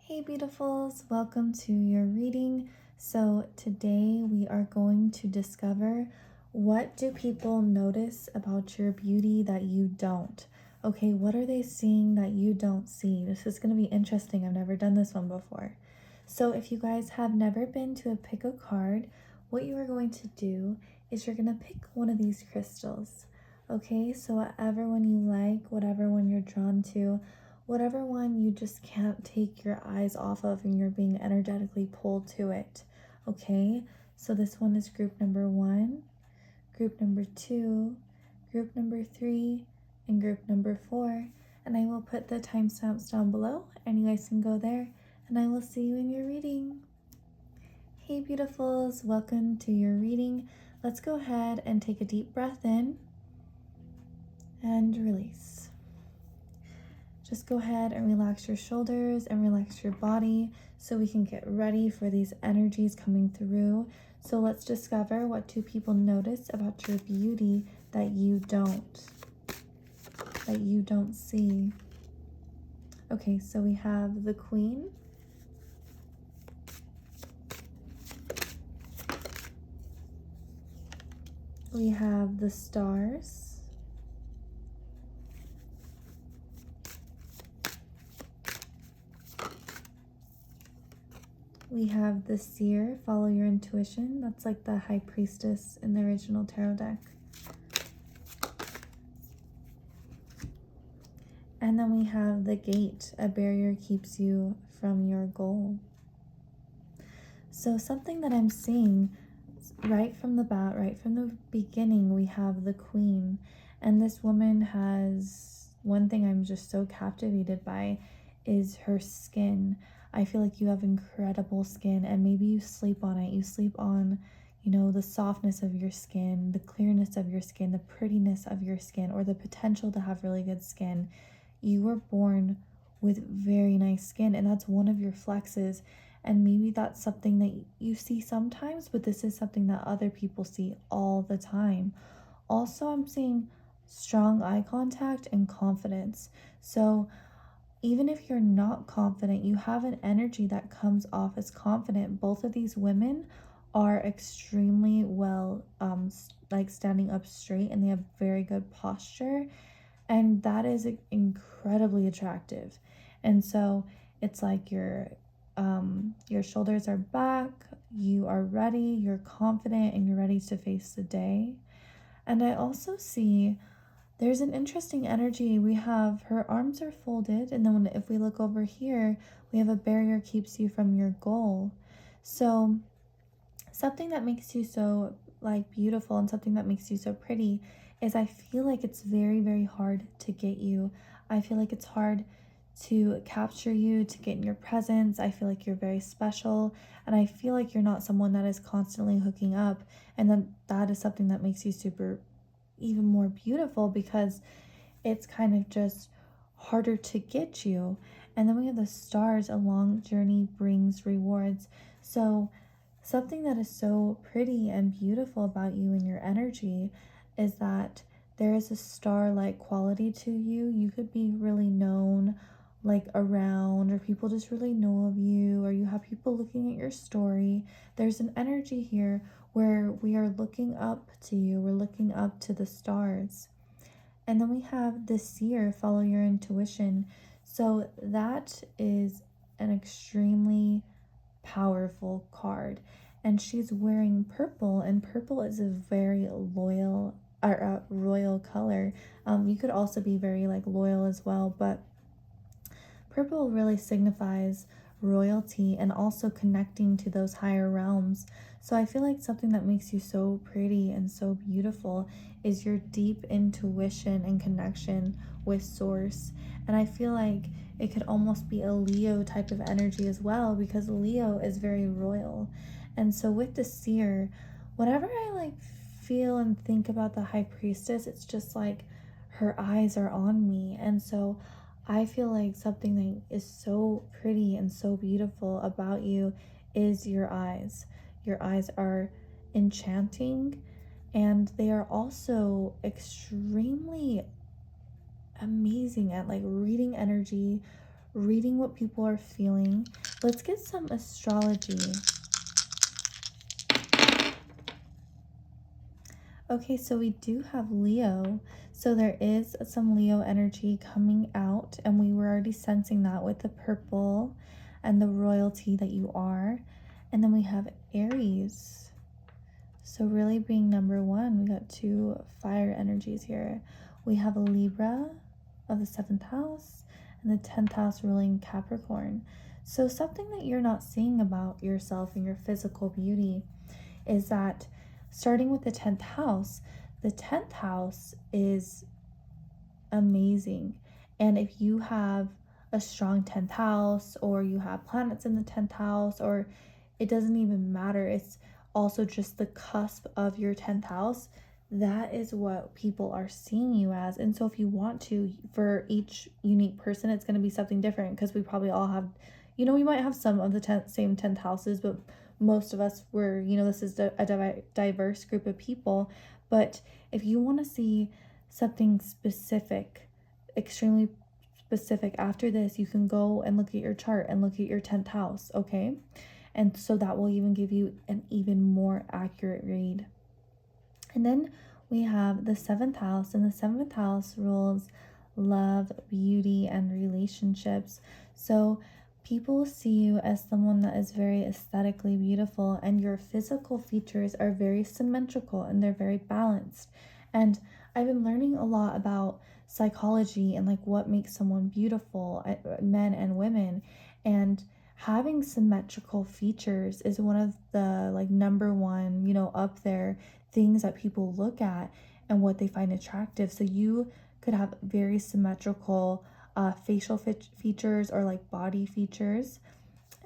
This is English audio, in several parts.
Hey beautifuls, welcome to your reading. So today we are going to discover, what do people notice about your beauty that you don't? Okay, what are they seeing that you don't see? This is going to be interesting. I've never done this one before. So if you guys have never been to a pick a card, what you are going to do is you're going to pick one of these crystals. Okay, so whatever one you like, whatever one you're drawn to, whatever one you just can't take your eyes off of and you're being energetically pulled to it. Okay, so this one is group number 1, group number 2, group number 3, and group number 4. And I will put the timestamps down below and you guys can go there, and I will see you in your reading. Hey beautifuls, welcome to your reading. Let's go ahead and take a deep breath in and release. Just go ahead and relax your shoulders and relax your body so we can get ready for these energies coming through. So let's discover, what do people notice about your beauty that you don't see. Okay, so we have the Queen, we have the Stars, we have the Seer, follow your intuition. That's like the High Priestess in the original tarot deck. And then we have the Gate, a barrier keeps you from your goal. So something that I'm seeing right from the bat, right from the beginning, we have the Queen. And this woman has, one thing I'm just so captivated by is her skin. I feel like you have incredible skin, and maybe you sleep on it. You sleep on, the softness of your skin, the clearness of your skin, the prettiness of your skin, or the potential to have really good skin. You were born with very nice skin, and that's one of your flexes. And maybe that's something that you see sometimes, but this is something that other people see all the time. Also, I'm seeing strong eye contact and confidence. So even if you're not confident, you have an energy that comes off as confident. Both of these women are extremely well, like standing up straight, and they have very good posture, and that is incredibly attractive. And so it's like your shoulders are back, you are ready, you're confident, and you're ready to face the day. And I also see there's an interesting energy. We have her arms are folded, and then if we look over here, we have a barrier keeps you from your goal. So something that makes you so beautiful, and something that makes you so pretty, is I feel like it's very, very hard to get you. I feel like it's hard to capture you, to get in your presence. I feel like you're very special, and I feel like you're not someone that is constantly hooking up, and then that is something that makes you super even more beautiful, because it's kind of just harder to get you. And then we have the Stars, a long journey brings rewards. So something that is so pretty and beautiful about you and your energy is that there is a star-like quality to you. You could be really known around, or people just really know of you, or you have people looking at your story. There's an energy here where we are looking up to you. We're looking up to the stars. And then we have the Seer, follow your intuition. So that is an extremely powerful card. And she's wearing purple, and purple is a very loyal or royal color. You could also be very loyal as well, but purple really signifies royalty and also connecting to those higher realms. So I feel like something that makes you so pretty and so beautiful is your deep intuition and connection with source. And I feel like it could almost be a Leo type of energy as well, because Leo is very royal. And so with the Seer, whenever I feel and think about the High Priestess, it's just like her eyes are on me. And so I feel like something that is so pretty and so beautiful about you is your eyes. Your eyes are enchanting, and they are also extremely amazing at reading energy, reading what people are feeling. Let's get some astrology. Okay, so we do have Leo. So there is some Leo energy coming out, and we were already sensing that with the purple and the royalty that you are. And then we have Aries. So really being number one, we got two fire energies here. We have a Libra of the 7th house and the 10th house ruling Capricorn. So something that you're not seeing about yourself and your physical beauty is that starting with the 10th house is amazing. And if you have a strong 10th house, or you have planets in the 10th house, or it doesn't even matter, it's also just the cusp of your 10th house, that is what people are seeing you as. And so if you want to, for each unique person, it's going to be something different, because we probably all have, we might have some of the same 10th houses, but most of us were, this is a diverse group of people. But if you want to see something specific, extremely specific after this, you can go and look at your chart and look at your 10th house, okay? And so that will even give you an even more accurate read. And then we have the 7th house, and the 7th house rules love, beauty, and relationships. So people see you as someone that is very aesthetically beautiful, and your physical features are very symmetrical and they're very balanced. And I've been learning a lot about psychology and like what makes someone beautiful, men and women, and having symmetrical features is one of the like number one, up there things that people look at and what they find attractive. So you could have very symmetrical facial features or like body features.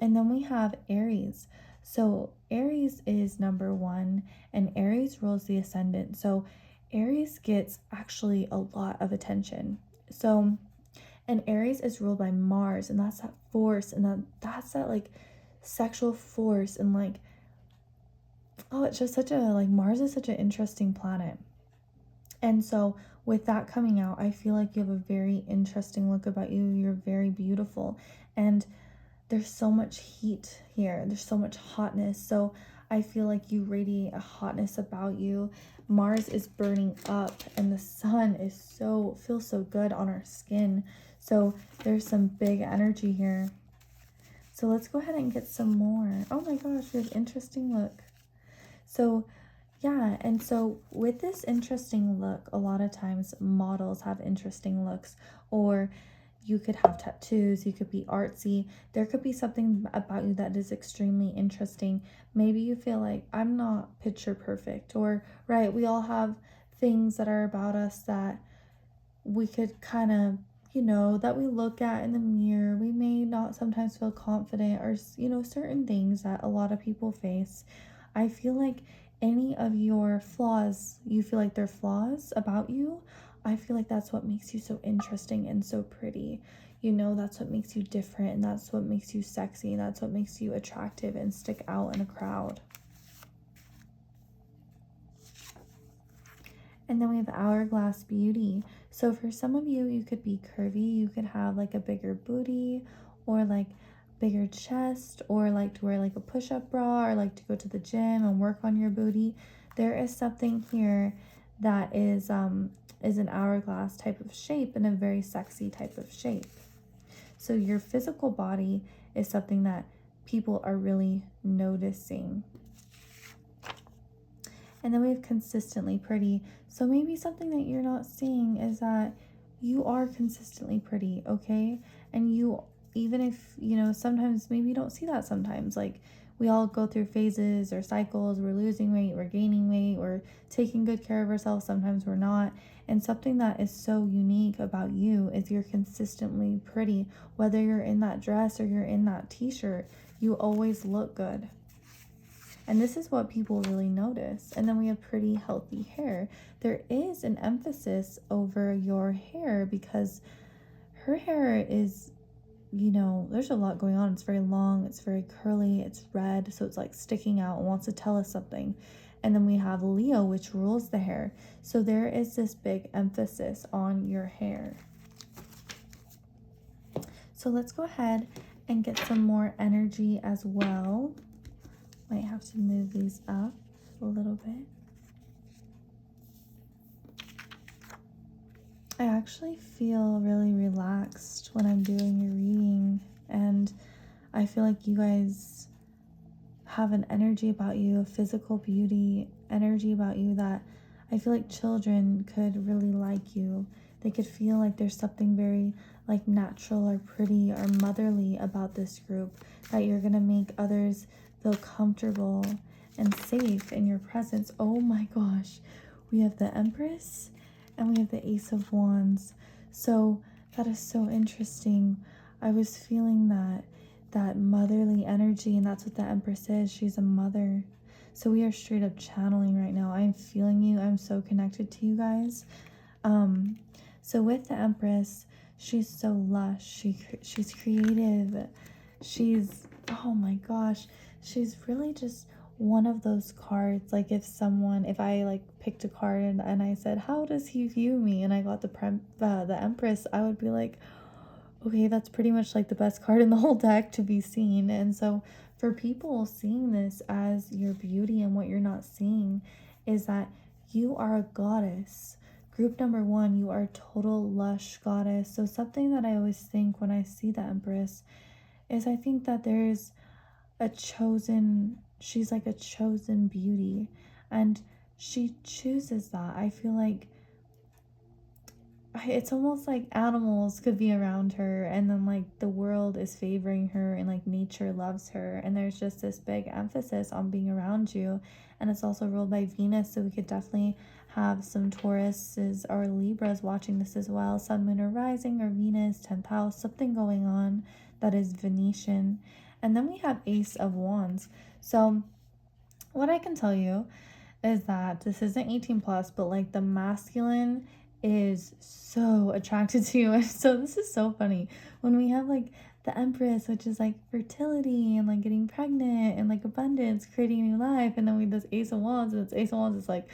And then we have Aries. So Aries is number one, and Aries rules the ascendant. So Aries gets actually a lot of attention. So, and Aries is ruled by Mars, and that's that force, and that's that like sexual force, and like, oh, it's just such a, like, Mars is such an interesting planet. And so with that coming out, I feel like you have a very interesting look about you. You're very beautiful, and there's so much heat here. There's so much hotness. So I feel like you radiate a hotness about you. Mars is burning up, and the sun feels so good on our skin. So there's some big energy here. So let's go ahead and get some more. Oh my gosh, we have interesting look. So yeah, and so with this interesting look, a lot of times models have interesting looks, or you could have tattoos, you could be artsy. There could be something about you that is extremely interesting. Maybe you feel like, I'm not picture perfect, or right, we all have things that are about us that we could kind of, that we look at in the mirror. We may not sometimes feel confident, or, certain things that a lot of people face. I feel like any of your flaws, you feel like they're flaws about you, I feel like that's what makes you so interesting and so pretty. That's what makes you different, and that's what makes you sexy, and that's what makes you attractive and stick out in a crowd. And then we have hourglass beauty. So for some of you, you could be curvy. You could have like a bigger booty, or like bigger chest, or like to wear like a push-up bra, or like to go to the gym and work on your booty. There is something here that is an hourglass type of shape, and a very sexy type of shape. So your physical body is something that people are really noticing. And then we have consistently pretty. So maybe something that you're not seeing is that you are consistently pretty, okay? And you, even if, sometimes maybe you don't see that sometimes. Like, we all go through phases or cycles. We're losing weight, we're gaining weight, we're taking good care of ourselves. Sometimes we're not. And something that is so unique about you is you're consistently pretty. Whether you're in that dress or you're in that t-shirt, you always look good. And this is what people really notice. And then we have pretty, healthy hair. There is an emphasis over your hair, because her hair is, there's a lot going on. It's very long, it's very curly, it's red, so it's like sticking out and wants to tell us something. And then we have Leo, which rules the hair. So there is this big emphasis on your hair. So So let's go ahead and get some more energy as well. Might have to move these up a little bit. I actually feel really relaxed when I'm doing your reading, and I feel like you guys have an energy about you, a physical beauty energy about you that I feel like children could really like you. They could feel like there's something very like natural or pretty or motherly about this group, that you're gonna make others feel comfortable and safe in your presence. Oh my gosh, we have the Empress and we have the Ace of Wands. So that is so interesting. I was feeling that motherly energy, and that's what the Empress is. She's a mother. So we are straight up channeling right now. I'm feeling you. I'm so connected to you guys. So with the Empress, she's so lush. She's creative. She's, oh my gosh, she's really just one of those cards. Like if I like picked a card and I said, how does he view me? And I got the Empress, I would be like, okay, that's pretty much like the best card in the whole deck to be seen. And so for people seeing this as your beauty and what you're not seeing is that you are a goddess. Group number one, you are a total lush goddess. So something that I always think when I see the Empress is I think that there's she's like a chosen beauty, and she chooses that. I feel like it's almost like animals could be around her, and then like the world is favoring her, and like nature loves her, and there's just this big emphasis on being around you. And it's also ruled by Venus, so we could definitely have some Tauruses or Libras watching this as well. Sun, moon, or rising, or Venus 10th house, something going on that is Venetian. And then we have Ace of Wands. So what I can tell you is that this isn't 18 plus, but like the masculine is so attracted to you. So this is so funny when we have like the Empress, which is like fertility and like getting pregnant and like abundance, creating a new life, and then we this Ace of Wands, and it's Ace of Wands, it's like,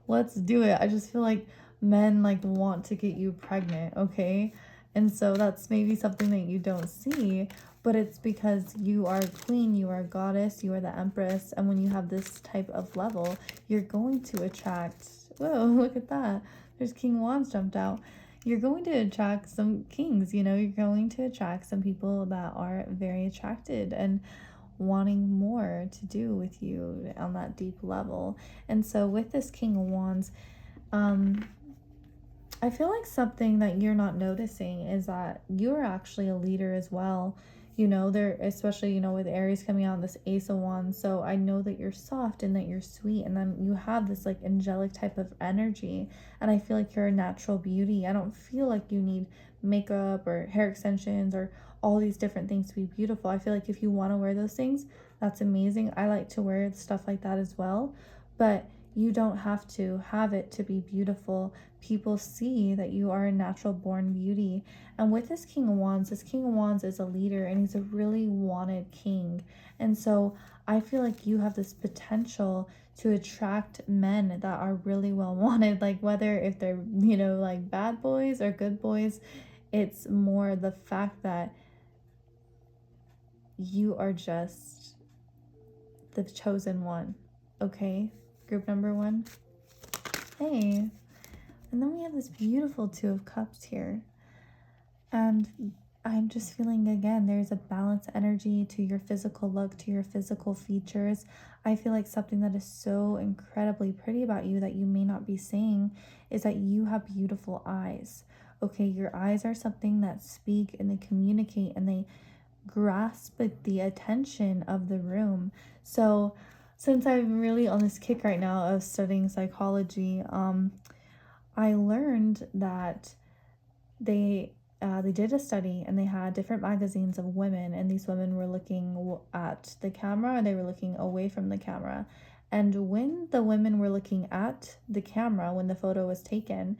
let's do it. I just feel like men like want to get you pregnant, okay? And so that's maybe something that you don't see, but it's because you are a queen, you are a goddess, you are the Empress, and when you have this type of level, you're going to attract, whoa, look at that, there's King Wands jumped out. You're going to attract some kings, you're going to attract some people that are very attracted and wanting more to do with you on that deep level. And so with this King of Wands, I feel like something that you're not noticing is that you're actually a leader as well. There, especially, with Aries coming out, this Ace of Wands. So I know that you're soft and that you're sweet, and then you have this like angelic type of energy. And I feel like you're a natural beauty. I don't feel like you need makeup or hair extensions or all these different things to be beautiful. I feel like if you want to wear those things, that's amazing. I like to wear stuff like that as well. But you don't have to have it to be beautiful. People see that you are a natural born beauty. And with this King of Wands is a leader, and he's a really wanted king. And so I feel like you have this potential to attract men that are really well wanted, like whether if they're, like bad boys or good boys, it's more the fact that you are just the chosen one, okay? Group number one. Hey. And then we have this beautiful Two of Cups here. And I'm just feeling, again, there's a balanced energy to your physical look, to your physical features. I feel like something that is so incredibly pretty about you that you may not be seeing is that you have beautiful eyes. Okay, your eyes are something that speak and they communicate and they grasp the attention of the room. So since I'm really on this kick right now of studying psychology, I learned that they did a study, and they had different magazines of women, and these women were looking at the camera and they were looking away from the camera. And when the women were looking at the camera, when the photo was taken,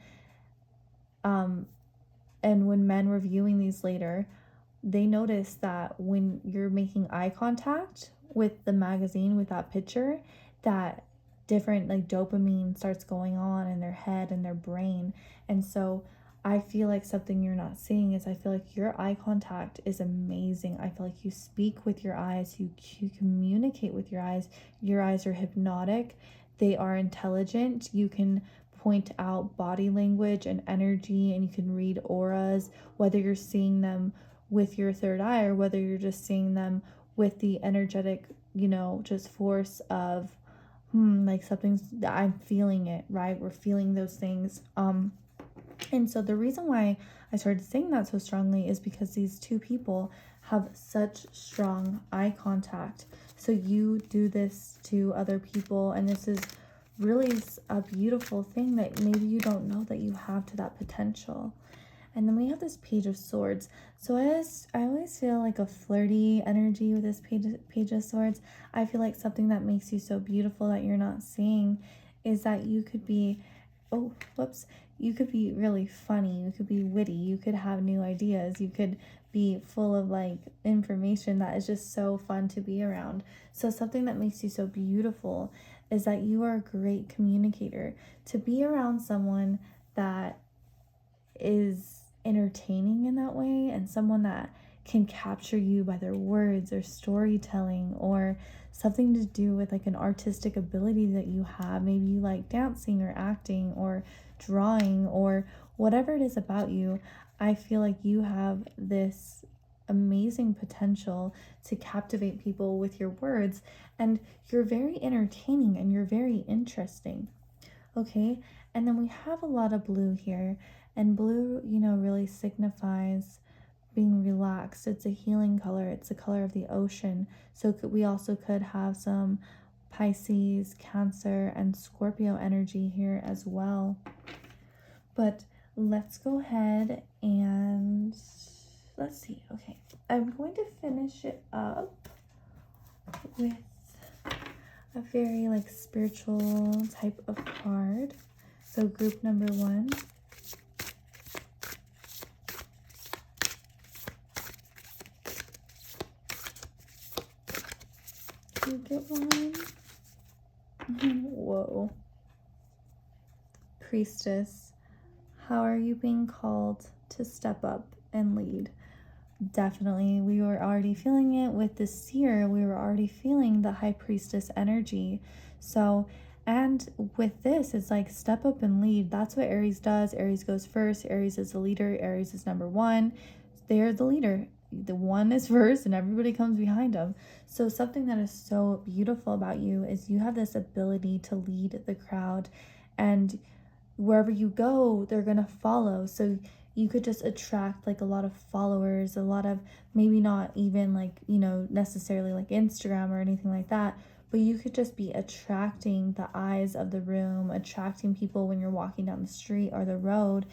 and when men were viewing these later, they noticed that when you're making eye contact with the magazine, with that picture, that different like dopamine starts going on in their head and their brain. And so I feel like something you're not seeing is I feel like your eye contact is amazing. I feel like you speak with your eyes, you communicate with your eyes. Your eyes are hypnotic, they are intelligent. You can point out body language and energy, and you can read auras, whether you're seeing them with your third eye or whether you're just seeing them with the energetic, just force of, like something's, I'm feeling it, right? We're feeling those things. And so the reason why I started saying that so strongly is because these two people have such strong eye contact. So you do this to other people, and this is really a beautiful thing that maybe you don't know that you have to that potential. And then we have this Page of Swords. So I always feel like a flirty energy with this page of Swords. I feel like something that makes you so beautiful that you're not seeing is that you could be, you could be really funny, you could be witty, you could have new ideas, you could be full of like information that is just so fun to be around. So something that makes you so beautiful is that you are a great communicator. To be around someone that is entertaining in that way, and someone that can capture you by their words or storytelling or something to do with like an artistic ability that you have. Maybe you like dancing or acting or drawing or whatever it is about you. I feel like you have this amazing potential to captivate people with your words, and you're very entertaining and you're very interesting. Okay, and then we have a lot of blue here, and blue, really signifies being relaxed. It's a healing color, it's the color of the ocean. So we also could have some Pisces, Cancer, and Scorpio energy here as well. But let's go ahead and let's see. Okay, I'm going to finish it up with a very like spiritual type of card. So group number 1. You get one. Whoa. Priestess. How are you being called to step up and lead? Definitely. We were already feeling it with the seer. We were already feeling the high priestess energy. So, and with this, it's like step up and lead. That's what Aries does. Aries goes first. Aries is the leader. Aries is number 1. They're the leader. The one is first and everybody comes behind them. So something that is so beautiful about you is you have this ability to lead the crowd, and wherever you go, they're going to follow. So you could just attract like a lot of followers, a lot of, maybe not even like, necessarily like Instagram or anything like that, but you could just be attracting the eyes of the room, attracting people when you're walking down the street or the road.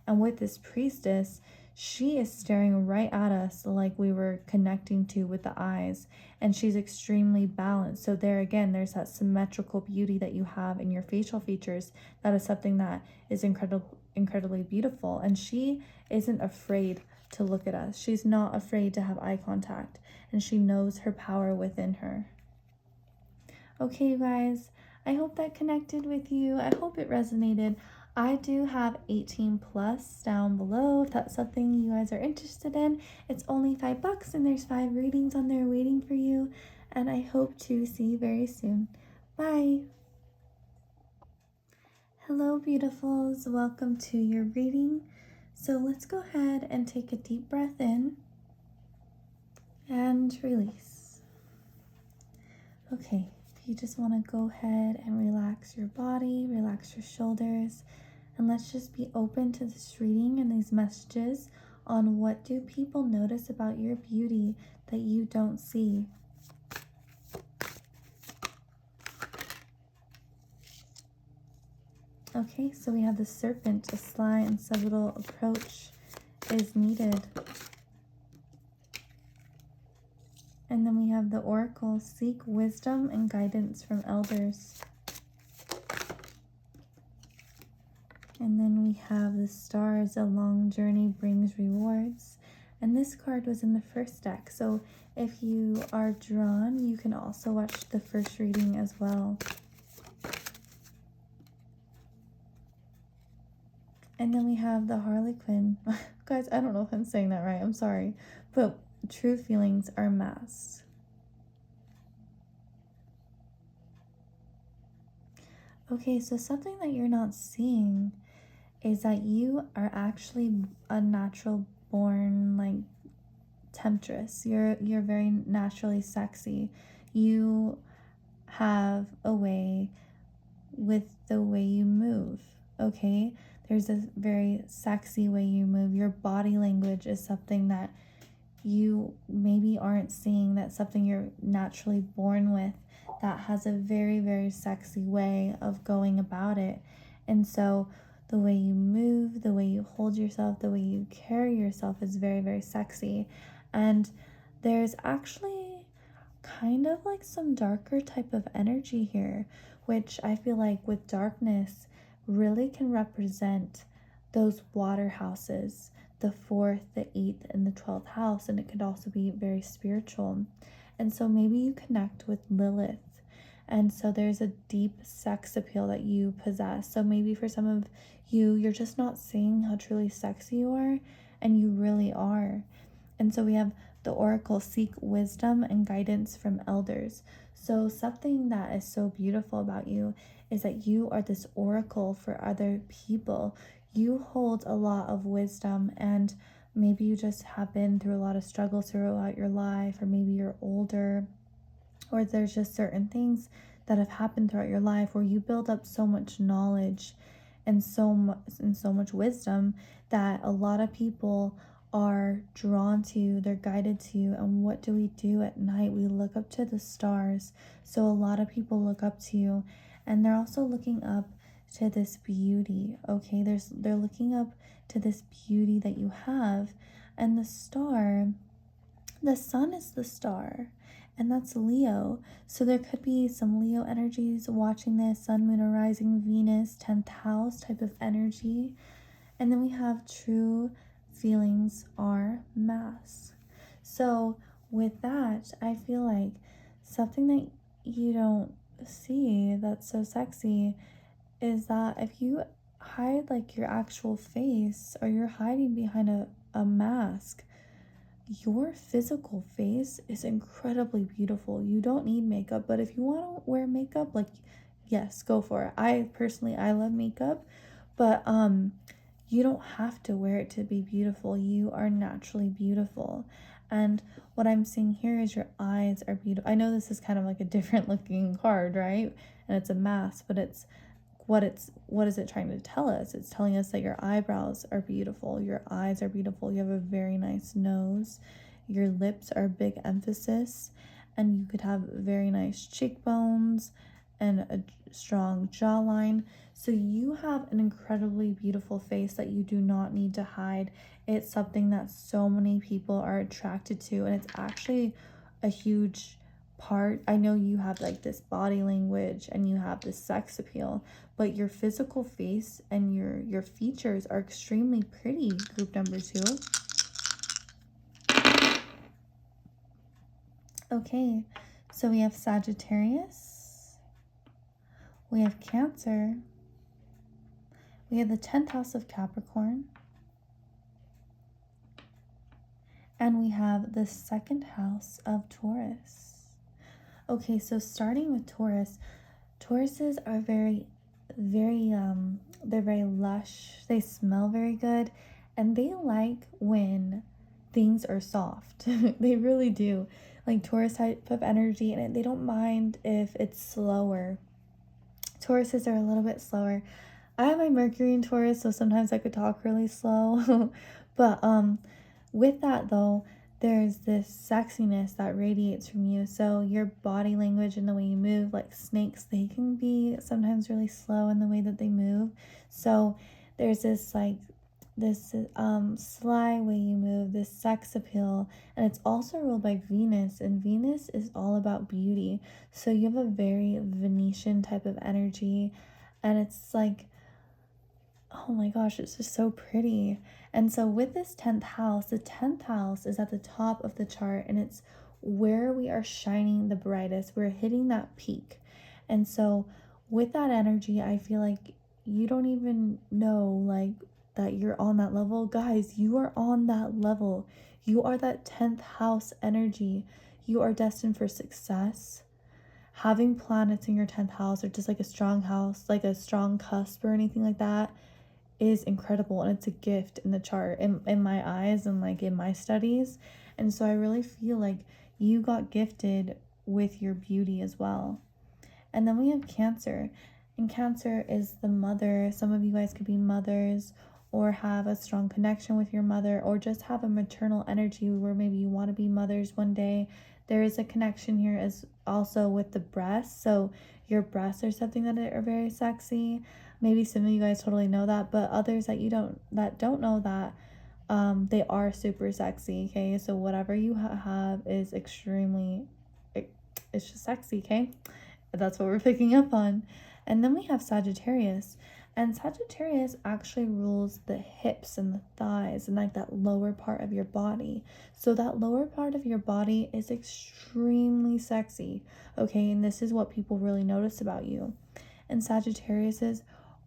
And with this priestess, she is staring right at us like we were connecting to with the eyes, and she's extremely balanced. So there again, there's that symmetrical beauty that you have in your facial features. That is something that is incredibly beautiful, and she isn't afraid to look at us. She's not afraid to have eye contact, and she knows her power within her. Okay, you guys, I hope that connected with you. I hope it resonated. I do have 18 plus down below if that's something you guys are interested in. It's only $5 and there's 5 readings on there waiting for you. And I hope to see you very soon. Bye. Hello, beautifuls. Welcome to your reading. So let's go ahead and take a deep breath in and release. Okay, if you just want to go ahead and relax your body, relax your shoulders, and let's just be open to this reading and these messages on what do people notice about your beauty that you don't see. Okay, so we have the Serpent, a sly and subtle approach is needed. And then we have the Oracle, seek wisdom and guidance from elders. And then we have the Stars, a long journey brings rewards. And this card was in the first deck, so if you are drawn, you can also watch the first reading as well. And then we have the Harlequin. Guys, I don't know if I'm saying that right. I'm sorry. But true feelings are masked. Okay, so something that you're not seeing is that you are actually a natural born like temptress. You're very naturally sexy. You have a way with the way you move, okay? There's a very sexy way you move. Your body language is something that you maybe aren't seeing, that's something you're naturally born with, that has a very, very sexy way of going about it. And so the way you move, the way you hold yourself, the way you carry yourself is very, very sexy. And there's actually kind of like some darker type of energy here, which I feel like with darkness really can represent those water houses, the fourth, the eighth, and the 12th house. And it could also be very spiritual. And so maybe you connect with Lilith. And so there's a deep sex appeal that you possess. So maybe for some of you, you're just not seeing how truly sexy you are, and you really are. And so we have the oracle: seek wisdom and guidance from elders. So something that is so beautiful about you is that you are this oracle for other people. You hold a lot of wisdom, and maybe you just have been through a lot of struggles throughout your life, or maybe you're older, or there's just certain things that have happened throughout your life where you build up so much knowledge and so much wisdom that a lot of people are drawn to you, they're guided to you. And what do we do at night? We look up to the stars. So a lot of people look up to you, and they're also looking up to this beauty. Okay, they're looking up to this beauty that you have. And the sun is the star, and that's Leo. So there could be some Leo energies watching this: sun, moon, or rising, Venus, 10th house type of energy. And then we have true feelings are mass. So with that, I feel like something that you don't see that's so sexy is that if you hide like your actual face, or you're hiding behind a mask, your physical face is incredibly beautiful. You don't need makeup, but if you want to wear makeup, like, yes, go for it. I love makeup, but you don't have to wear it to be beautiful. You are naturally beautiful. And what I'm seeing here is your eyes are beautiful. I know this is kind of like a different looking card, right? And it's a mask, but what is it trying to tell us? It's telling us that your eyebrows are beautiful, your eyes are beautiful, you have a very nice nose, your lips are a big emphasis, and you could have very nice cheekbones and a strong jawline. So you have an incredibly beautiful face that you do not need to hide. It's something that so many people are attracted to, and it's actually a huge part. I know you have like this body language and you have this sex appeal, but your physical face and your features are extremely pretty, group number 2. Okay, so we have Sagittarius, we have Cancer, we have the 10th house of Capricorn, and we have the 2nd house of Taurus. Okay, so starting with Taurus, Tauruses are very they're very lush, they smell very good, and they like when things are soft. They really do. Like Taurus type of energy, and they don't mind if it's slower. Tauruses are a little bit slower. I have my Mercury in Taurus, so sometimes I could talk really slow. But with that though, there's this sexiness that radiates from you. So your body language and the way you move, like snakes, they can be sometimes really slow in the way that they move. So there's this sly way you move, this sex appeal, and it's also ruled by Venus, and Venus is all about beauty. So you have a very Venetian type of energy, and it's like, oh my gosh, it's just so pretty. And so with this 10th house, the 10th house is at the top of the chart, and it's where we are shining the brightest. We're hitting that peak. And so with that energy, I feel like you don't even know like that you're on that level. Guys, you are on that level. You are that 10th house energy. You are destined for success. Having planets in your 10th house, or just like a strong house, like a strong cusp or anything like that, is incredible, and it's a gift in the chart in my eyes and like in my studies. And so I really feel like you got gifted with your beauty as well. And then we have Cancer, and Cancer is the mother. Some of you guys could be mothers or have a strong connection with your mother, or just have a maternal energy where maybe you want to be mothers one day. There is a connection here as also with the breasts. So your breasts are something that are very sexy. Maybe some of you guys totally know that, but others that don't know that, they are super sexy. Okay, so whatever you have is extremely, it's just sexy. Okay, that's what we're picking up on. And then we have Sagittarius, and Sagittarius actually rules the hips and the thighs and like that lower part of your body. So that lower part of your body is extremely sexy. Okay, and this is what people really notice about you. And Sagittariuses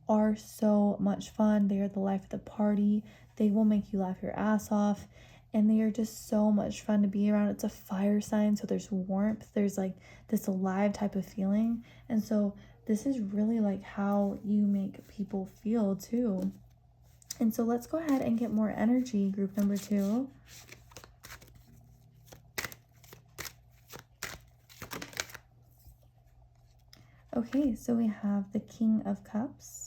are so much fun. They are the life of the party. They will make you laugh your ass off, and they are just so much fun to be around. It's a fire sign, so there's warmth. There's like this alive type of feeling. And so this is really like how you make people feel too. And so let's go ahead and get more energy, group number 2. Okay, so we have the King of Cups.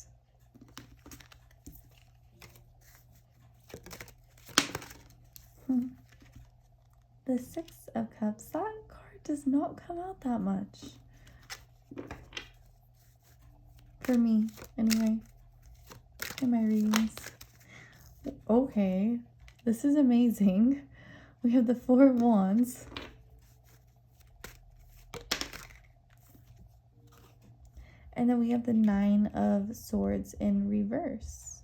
The Six of Cups. That card does not come out that much. For me, anyway. In my readings. Okay, this is amazing. We have the Four of Wands. And then we have the Nine of Swords in reverse.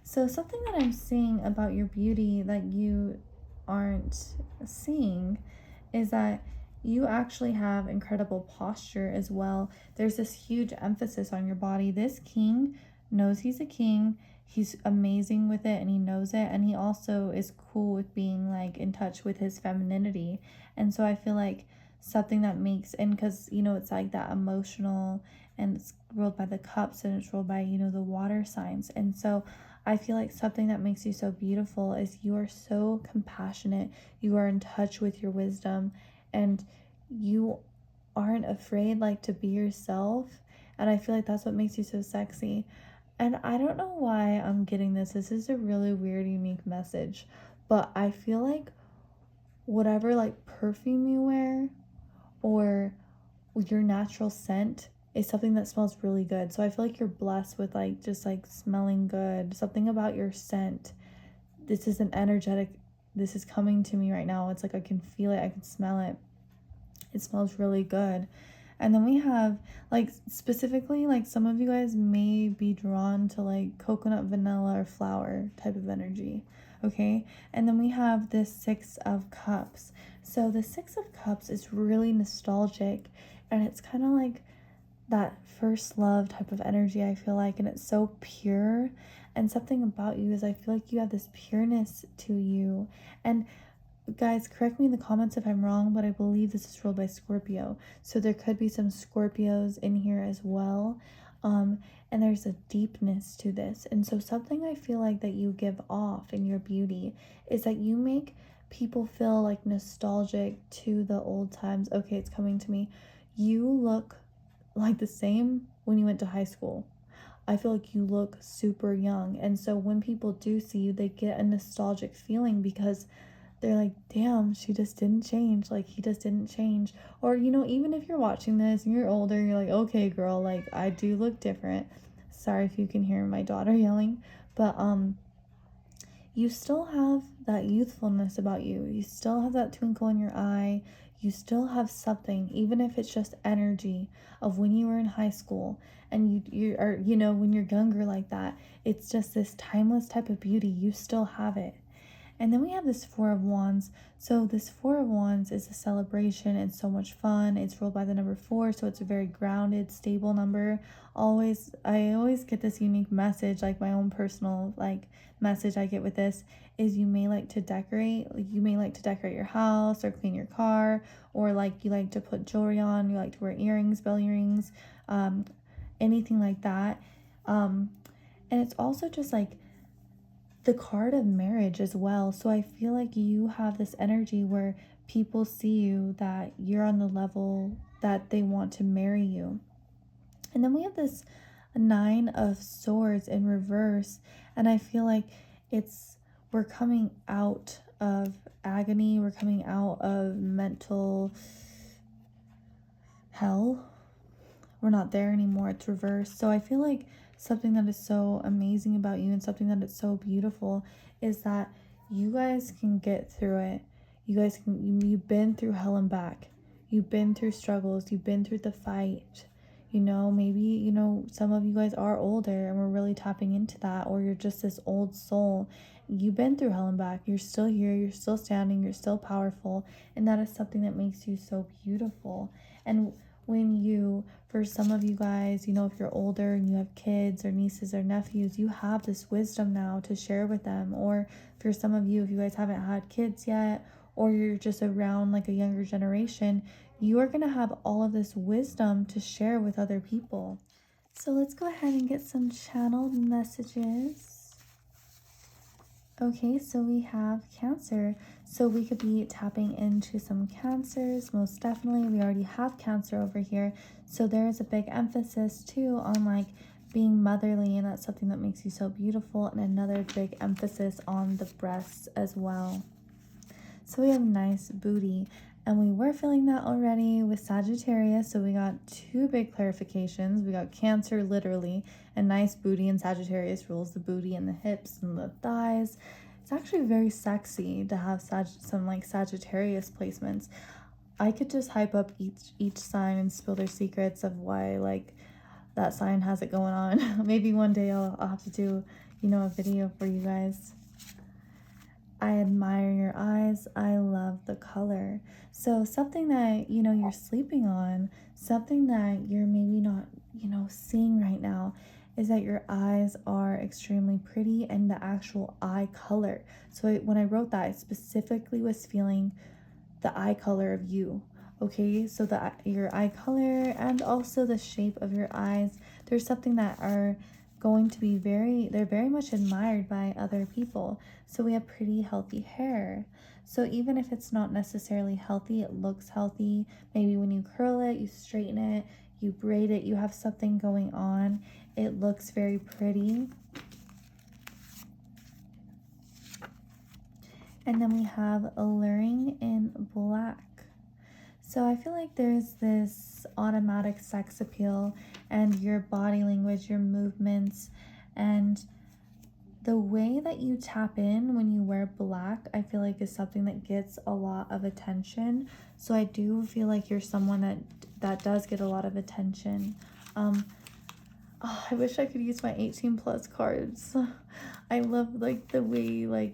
So something that I'm seeing about your beauty that you aren't seeing is that you actually have incredible posture as well. There's this huge emphasis on your body. This king knows he's a king. He's amazing with it, and he knows it, and he also is cool with being like in touch with his femininity. And so I feel like something that makes, and because you know it's like that emotional, and it's ruled by the cups, and it's ruled by, you know, the water signs. And so I feel like something that makes you so beautiful is you are so compassionate. You are in touch with your wisdom, and you aren't afraid like to be yourself. And I feel like that's what makes you so sexy. And I don't know why I'm getting this. This is a really weird, unique message. But I feel like whatever like perfume you wear or your natural scent is something that smells really good. So I feel like you're blessed with like just like smelling good. Something about your scent. This is an energetic, this is coming to me right now. It's like I can feel it, I can smell it. It smells really good. And then we have like specifically like some of you guys may be drawn to like coconut, vanilla, or flower type of energy. Okay, and then we have this Six of Cups. So the Six of Cups is really nostalgic, and it's kind of like that first love type of energy, I feel like, and it's so pure. And something about you is I feel like you have this pureness to you. And guys, correct me in the comments if I'm wrong, but I believe this is ruled by Scorpio. So there could be some Scorpios in here as well. And there's a deepness to this. And so something I feel like that you give off in your beauty is that you make people feel like nostalgic to the old times. Okay, it's coming to me. You look like the same when you went to high school. I feel like you look super young. And so when people do see you, they get a nostalgic feeling because they're like, damn, she just didn't change. Like, he just didn't change. Or, you know, even if you're watching this and you're older, you're like, okay, girl, like, I do look different. Sorry if you can hear my daughter yelling. But, you still have that youthfulness about you. You still have that twinkle in your eye. You still have something, even if it's just energy of when you were in high school. And you are, you know, when you're younger like that, it's just this timeless type of beauty. You still have it. And then we have this Four of Wands. So this Four of Wands is a celebration. It's so much fun. It's ruled by the number 4, so it's a very grounded, stable number. I always get this unique message, like my own personal message I get with this is you may like to decorate. You may like to decorate your house or clean your car, or you like to put jewelry on. You like to wear earrings, bell earrings, anything like that. And it's also just the card of marriage as well. So I feel like you have this energy where people see you, that you're on the level that they want to marry you. And then we have this 9 of Swords in reverse, and I feel like we're coming out of agony, we're coming out of mental hell. We're not there anymore. It's reversed. So I feel like something that is so amazing about you and something that is so beautiful is that you guys can get through it. You've been through hell and back. You've been through struggles. You've been through the fight. Maybe, some of you guys are older and we're really tapping into that, or you're just this old soul. You've been through hell and back. You're still here. You're still standing. You're still powerful. And that is something that makes you so beautiful. And for some of you guys, if you're older and you have kids or nieces or nephews, you have this wisdom now to share with them. Or for some of you, if you guys haven't had kids yet, or you're just around a younger generation, you are going to have all of this wisdom to share with other people. So let's go ahead and get some channeled messages. Okay, so we have Cancer. So we could be tapping into some Cancers, most definitely. We already have Cancer over here. So there is a big emphasis too on being motherly, and that's something that makes you so beautiful. And another big emphasis on the breasts as well. So we have nice booty, and we were feeling that already with Sagittarius. So we got 2 big clarifications. We got Cancer literally, and nice booty, and Sagittarius rules the booty and the hips and the thighs. It's actually very sexy to have some Sagittarius placements. I could just hype up each sign and spill their secrets of why that sign has it going on. Maybe one day I'll have to do a video for you guys. I admire your eyes. I love the color. So something that, you're sleeping on, something that you're maybe not, seeing right now is that your eyes are extremely pretty, and the actual eye color. So when I wrote that, I specifically was feeling the eye color of you. Okay, so your eye color and also the shape of your eyes, there's something that are going to be they're very much admired by other people. So we have pretty healthy hair. So even if it's not necessarily healthy, it looks healthy. Maybe when you curl it, you straighten it, you braid it, you have something going on. It looks very pretty. And then we have Alluring in black. So I feel like there's this automatic sex appeal, and your body language, your movements, and the way that you tap in when you wear black, I feel like is something that gets a lot of attention. So I do feel like you're someone that does get a lot of attention. I wish I could use my 18 plus cards. I love the way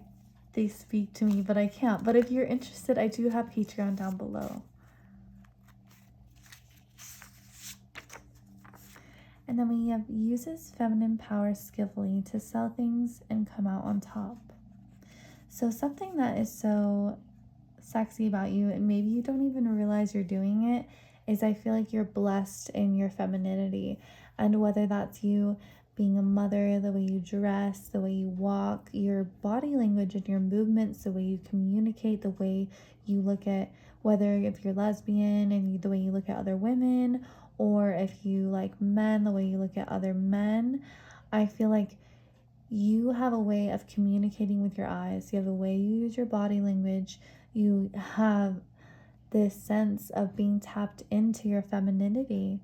they speak to me, but I can't. But if you're interested, I do have Patreon down below. And then we have uses feminine power skillfully to sell things and come out on top. So something that is so sexy about you, and maybe you don't even realize you're doing it, is I feel like you're blessed in your femininity. And whether that's you being a mother, the way you dress, the way you walk, your body language and your movements, the way you communicate, the way you look at, whether if you're lesbian and the way you look at other women, or if you like men, the way you look at other men, I feel like you have a way of communicating with your eyes. You have a way you use your body language. You have this sense of being tapped into your femininity.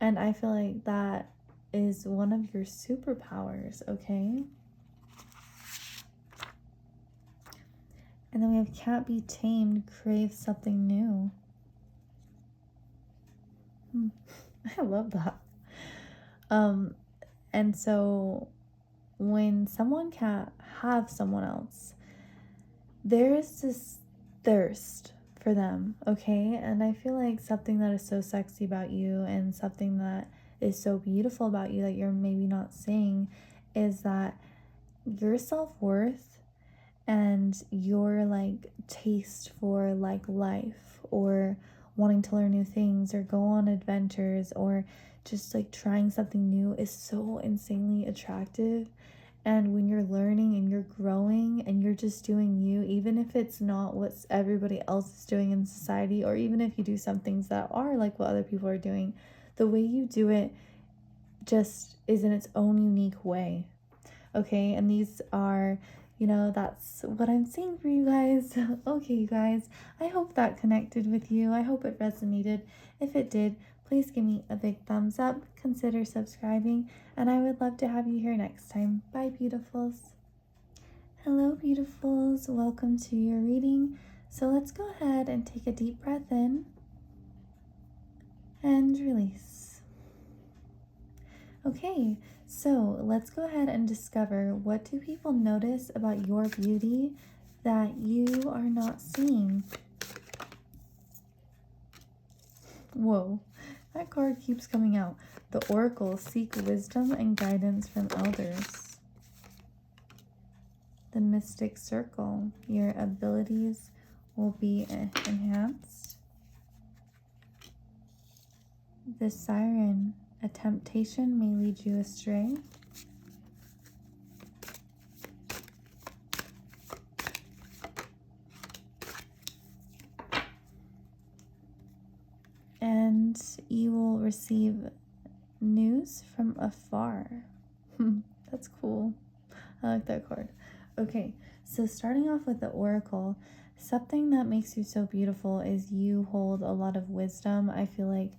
And I feel like that is one of your superpowers, okay? And then we have can't be tamed, crave something new. I love that. And so when someone can't have someone else, there is this thirst for them, okay? And I feel like something that is so sexy about you and something that is so beautiful about you that you're maybe not saying is that your self-worth and your like taste for like life or wanting to learn new things or go on adventures or just like trying something new is so insanely attractive. And when you're learning and you're growing and you're just doing you, even if it's not what everybody else is doing in society, or even if you do some things that are like what other people are doing, the way you do it just is in its own unique way. Okay, and these are, that's what I'm seeing for you guys. Okay, you guys, I hope that connected with you. I hope it resonated. If it did, please give me a big thumbs up, consider subscribing, and I would love to have you here next time. Bye, beautifuls. Hello, beautifuls. Welcome to your reading. So let's go ahead and take a deep breath in and release. Okay, so let's go ahead and discover, what do people notice about your beauty that you are not seeing? Whoa, that card keeps coming out. The Oracle, seek wisdom and guidance from elders. The Mystic Circle, your abilities will be enhanced. The Siren, a temptation may lead you astray. And you will receive news from afar. That's cool. I like that card. Okay, so starting off with the Oracle, something that makes you so beautiful is you hold a lot of wisdom. I feel like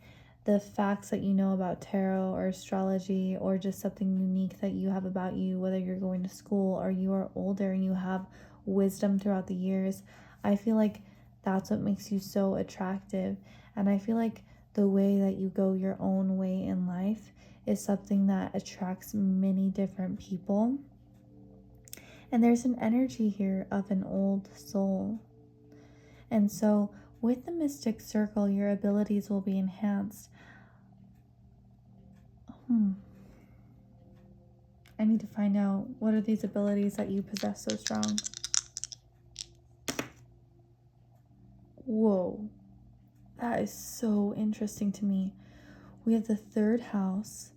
the facts that you know about tarot or astrology or just something unique that you have about you, whether you're going to school or you are older and you have wisdom throughout the years, I feel like that's what makes you so attractive. And I feel like the way that you go your own way in life is something that attracts many different people. And there's an energy here of an old soul. And so with the Mystic Circle, your abilities will be enhanced. I need to find out, what are these abilities that you possess so strong? Whoa, that is so interesting to me. We have the third house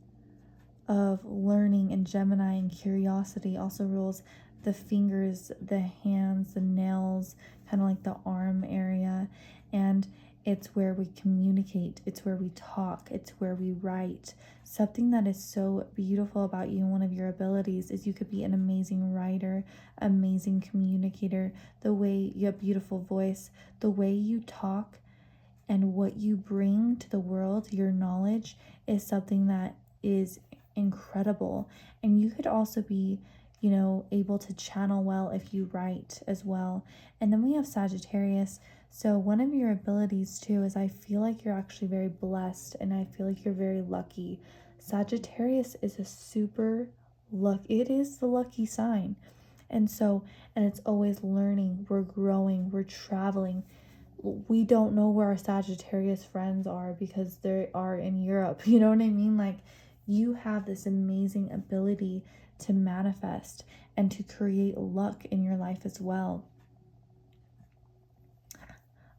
of learning, and Gemini and curiosity also rules the fingers, the hands, the nails, kind of like the arm area. And it's where we communicate, it's where we talk, it's where we write. Something that is so beautiful about you, and one of your abilities, is you could be an amazing writer, amazing communicator. The way you have beautiful voice, the way you talk, and what you bring to the world, your knowledge, is something that is incredible. And you could also be, able to channel well if you write as well. And then we have Sagittarius. So one of your abilities too is, I feel like you're actually very blessed and I feel like you're very lucky. Sagittarius is a super it is the lucky sign. And it's always learning, we're growing, we're traveling. We don't know where our Sagittarius friends are because they are in Europe. You know what I mean? Like, you have this amazing ability to manifest and to create luck in your life as well.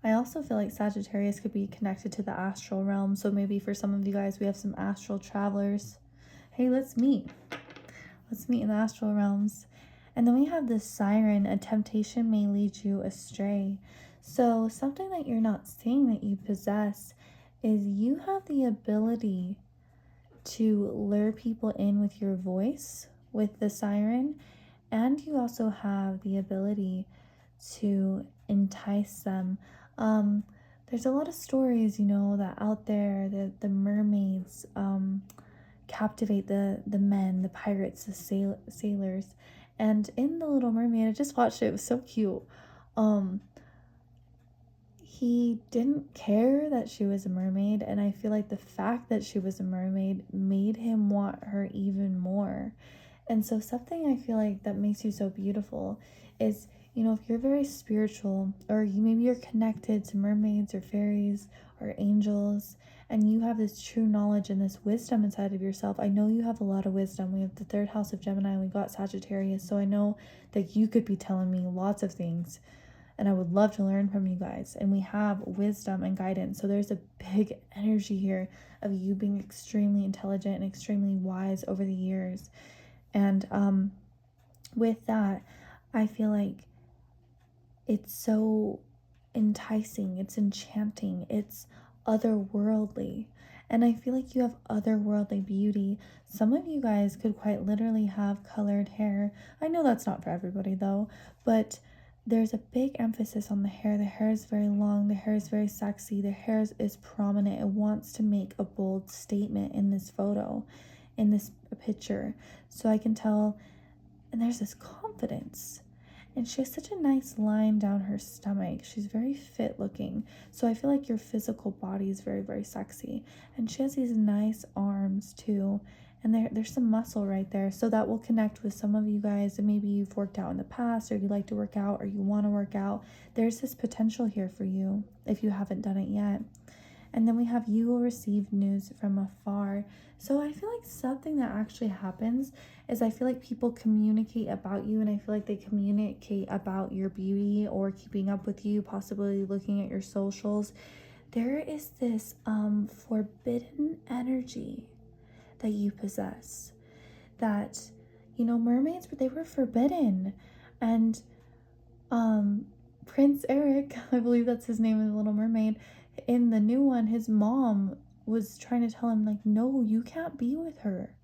I also feel like Sagittarius could be connected to the astral realm. So maybe for some of you guys, we have some astral travelers. Hey, let's meet. Let's meet in the astral realms. And then we have this Siren, a temptation may lead you astray. So something that you're not seeing that you possess is you have the ability to lure people in with your voice, with the Siren, and you also have the ability to entice them. There's a lot of stories, that out there, the mermaids captivate the men, the pirates, the sailors. And in The Little Mermaid, I just watched it, it was so cute. He didn't care that she was a mermaid, and I feel like the fact that she was a mermaid made him want her even more. And so something I feel like that makes you so beautiful is You know, if you're very spiritual, or maybe you're connected to mermaids or fairies or angels, and you have this true knowledge and this wisdom inside of yourself. I know you have a lot of wisdom. We have the third house of Gemini and we got Sagittarius. So I know that you could be telling me lots of things, and I would love to learn from you guys. And we have wisdom and guidance. So there's a big energy here of you being extremely intelligent and extremely wise over the years. And with that, I feel like it's so enticing, it's enchanting, it's otherworldly. And I feel like you have otherworldly beauty. Some of you guys could quite literally have colored hair. I know that's not for everybody though, but there's a big emphasis on the hair. The hair is very long, the hair is very sexy, the hair is prominent. It wants to make a bold statement in this photo, in this picture. So I can tell, and there's this confidence. And she has such a nice line down her stomach. She's very fit looking. So I feel like your physical body is very, very sexy. And she has these nice arms too. And there's some muscle right there. So that will connect with some of you guys. And maybe you've worked out in the past, or you like to work out, or you want to work out. There's this potential here for you if you haven't done it yet. And then we have, you will receive news from afar. So I feel like something that actually happens is I feel like people communicate about you, and I feel like they communicate about your beauty or keeping up with you, possibly looking at your socials. There is this forbidden energy that you possess that, you know, mermaids, they were forbidden. And Prince Eric, I believe that's his name in The Little Mermaid, in the new one, his mom was trying to tell him, like, no, you can't be with her.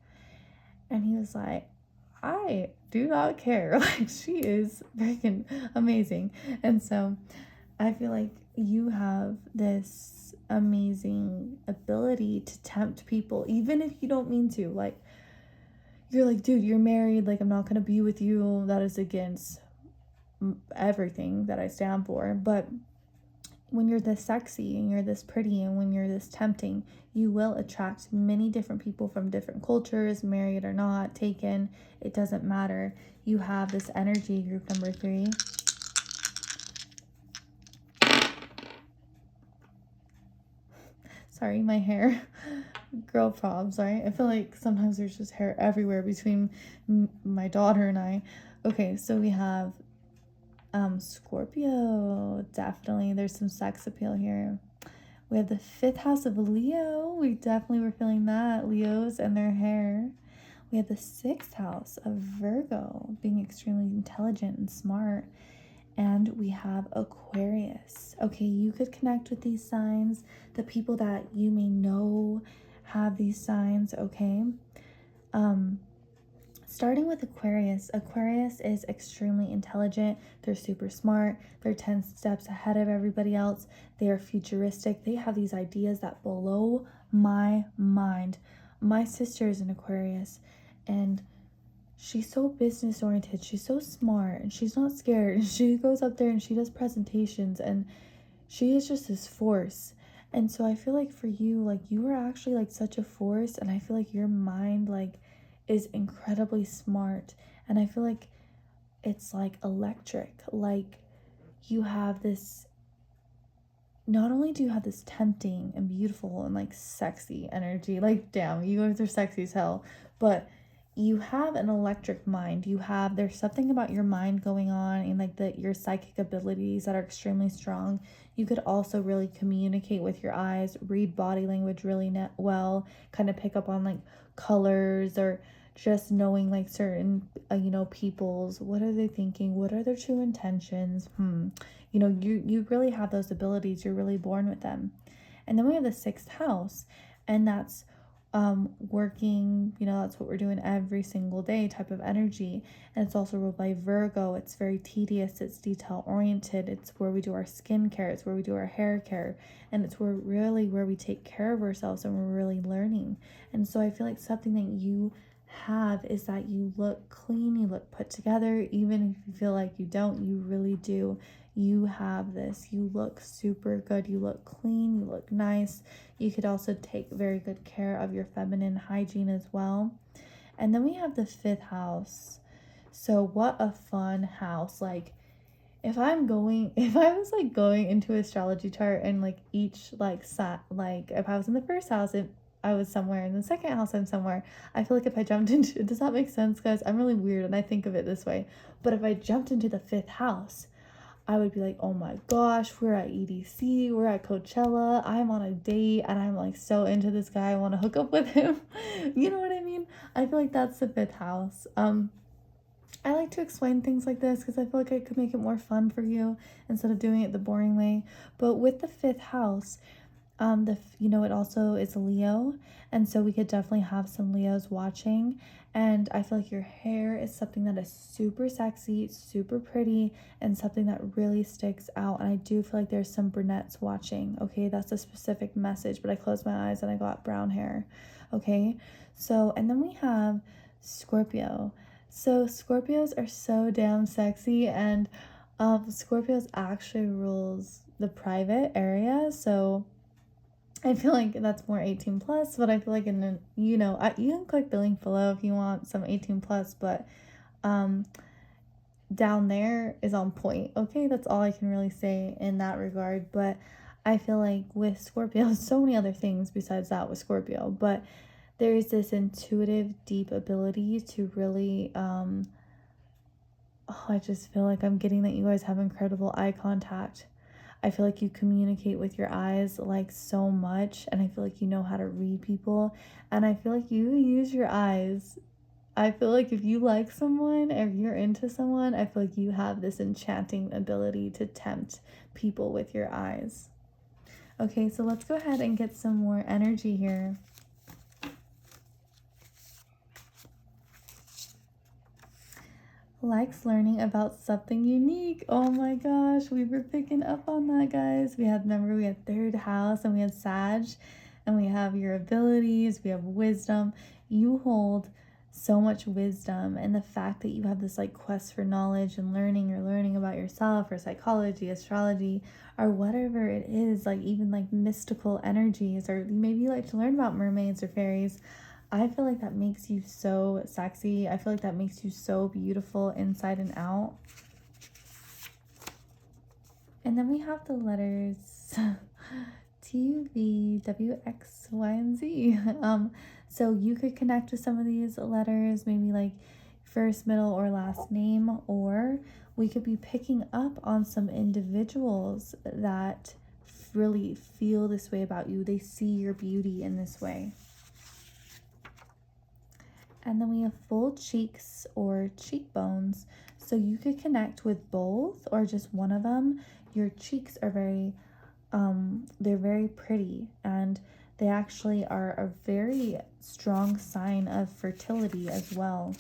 And he was like, I do not care. Like, she is freaking amazing. And so I feel like you have this amazing ability to tempt people, even if you don't mean to. Like, you're like, dude, you're married. Like, I'm not going to be with you. That is against everything that I stand for. But when you're this sexy and you're this pretty and when you're this tempting, you will attract many different people from different cultures, married or not, taken. It doesn't matter. You have this energy, group number 3. Sorry, my hair. Girl problems, right? I feel like sometimes there's just hair everywhere between my daughter and I. Okay, so we have Scorpio. Definitely there's some sex appeal here. We have the 5th house of Leo. We definitely were feeling that. Leos and their hair. We have the 6th house of Virgo, being extremely intelligent and smart. And we have Aquarius. Okay, you could connect with these signs. The people that you may know have these signs, okay? Starting with Aquarius. Aquarius is extremely intelligent. They're super smart. They're 10 steps ahead of everybody else. They are futuristic. They have these ideas that blow my mind. My sister is an Aquarius, and she's so business oriented. She's so smart, and she's not scared. She goes up there and she does presentations, and she is just this force. And so I feel like for you, like, you are actually like such a force, and I feel like your mind like is incredibly smart, and I feel like it's like electric. Like, you have this, not only do you have this tempting and beautiful and like sexy energy, like, damn, you guys are sexy as hell, but you have an electric mind. There's something about your mind going on, and like your psychic abilities that are extremely strong. You could also really communicate with your eyes, read body language really well, kind of pick up on like colors, or just knowing like certain people's, what are they thinking, what are their true intentions. You really have those abilities. You're really born with them. And then we have the 6th house, and that's working, that's what we're doing every single day type of energy. And it's also ruled by Virgo. It's very tedious, it's detail oriented, it's where we do our skincare, it's where we do our hair care, and it's where we take care of ourselves, and we're really learning. And so I feel like something that you have is that you look clean, you look put together. Even if you feel like you don't, you really do. You have this. You look super good. You look clean. You look nice. You could also take very good care of your feminine hygiene as well. And then we have the 5th house. So what a fun house. Like, if I was like going into astrology chart and like each like like if I was in the first house, if I was somewhere in the second house, I'm somewhere. I feel like if I jumped into, does that make sense, guys? I'm really weird and I think of it this way. But if I jumped into the fifth house, I would be like, oh my gosh, we're at EDC, we're at Coachella, I'm on a date, and I'm like so into this guy, I want to hook up with him. You know what I mean? I feel like that's the fifth house. I like to explain things like this because I feel like I could make it more fun for you instead of doing it the boring way. But with the fifth house, it also is Leo, and so we could definitely have some Leos watching. And I feel like your hair is something that is super sexy, super pretty, and something that really sticks out. And I do feel like there's some brunettes watching. Okay, that's a specific message, but I closed my eyes and I got brown hair. Okay, so and then we have Scorpio. So Scorpios are so damn sexy, and Scorpios actually rules the private area. So I feel like that's more 18 plus, but I feel like you can click the link below if you want some 18 plus, but down there is on point. Okay, that's all I can really say in that regard. But I feel like with Scorpio, so many other things besides that with Scorpio, but there is this intuitive, deep ability to really, I just feel like I'm getting that you guys have incredible eye contact. I feel like you communicate with your eyes like so much, and I feel like you know how to read people, and I feel like you use your eyes. I feel like if you like someone or you're into someone, I feel like you have this enchanting ability to tempt people with your eyes. Okay, so let's go ahead and get some more energy here. Likes learning about something unique. Oh my gosh, we were picking up on that, guys. We had third house, and we had Sag, and we have your abilities, we have wisdom. You hold so much wisdom, and the fact that you have this like quest for knowledge and learning, you're learning about yourself or psychology, astrology, or whatever it is, like even like mystical energies, or maybe you like to learn about mermaids or fairies. I feel like that makes you so sexy. I feel like that makes you so beautiful inside and out. And then we have the letters T, V, W, X, Y, and Z. So you could connect with some of these letters, maybe like first, middle, or last name, or we could be picking up on some individuals that really feel this way about you. They see your beauty in this way. And then we have full cheeks or cheekbones. So you could connect with both or just one of them. Your cheeks are they're very pretty, and they actually are a very strong sign of fertility as well.